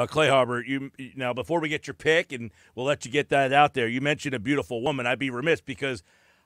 Clay Harbor, now before we get your pick, and we'll let you get that out there, you mentioned a beautiful woman. I'd be remiss because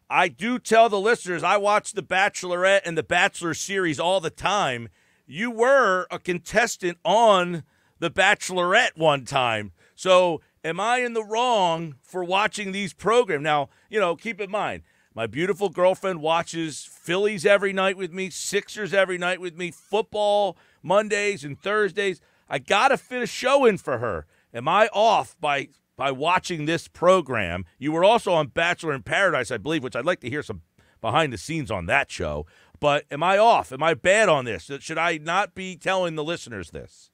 I do tell the listeners I watch The Bachelorette and The Bachelor series all the time. You were a contestant on The Bachelorette one time. So am I in the wrong for watching these programs? Now, keep in mind, my beautiful girlfriend watches Phillies every night with me, Sixers every night with me, football Mondays and Thursdays. I got to fit a show in for her. Am I off by watching this program? You were also on Bachelor in Paradise, I believe, which I'd like to hear some behind the scenes on that show. But am I off? Am I bad on this? Should I not be telling the listeners this?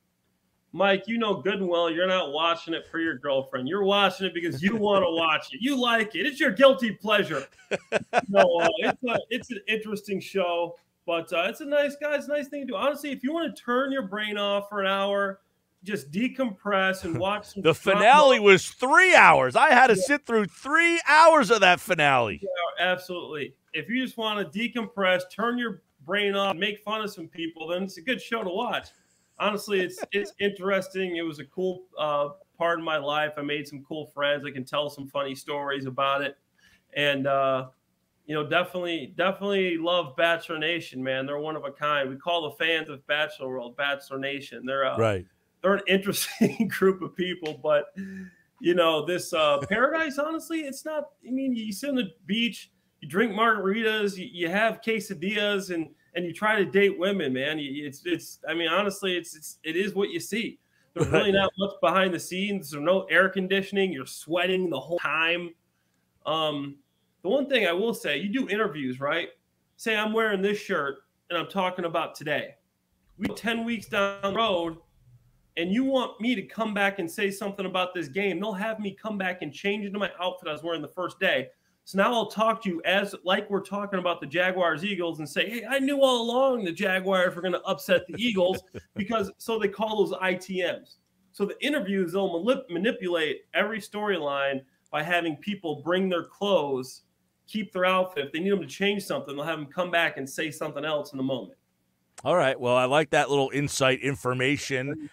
Mike, you know good and well you're not watching it for your girlfriend. You're watching it because you want to watch it. You like it. It's your guilty pleasure. It's an interesting show. But it's a nice thing to do. Honestly, if you want to turn your brain off for an hour, just decompress and watch some The finale was 3 hours. I had to sit through 3 hours of that finale. Yeah, absolutely. If you just want to decompress, turn your brain off, make fun of some people, then it's a good show to watch. Honestly, it's interesting. It was a cool part of my life. I made some cool friends. I can tell some funny stories about it. And definitely love Bachelor Nation, man. They're one of a kind. We call the fans of Bachelor World Bachelor Nation. They're right. They're an interesting group of people, but this Paradise, honestly, it's not. I mean, you sit on the beach, you drink margaritas, you have quesadillas, and you try to date women, man. I mean, honestly, it is what you see. There's really not much behind the scenes. There's no air conditioning. You're sweating the whole time. The one thing I will say, you do interviews, right? Say I'm wearing this shirt and I'm talking about today. We 10 weeks down the road and you want me to come back and say something about this game. They'll have me come back and change into my outfit I was wearing the first day. So now I'll talk to you as like we're talking about the Jaguars Eagles and say, hey, I knew all along the Jaguars were going to upset the Eagles so they call those ITMs. So the interviews, they'll manipulate every storyline by having people bring their clothes, keep their outfit. If they need them to change something, they'll have them come back and say something else in a moment. All right. Well, I like that little insight information.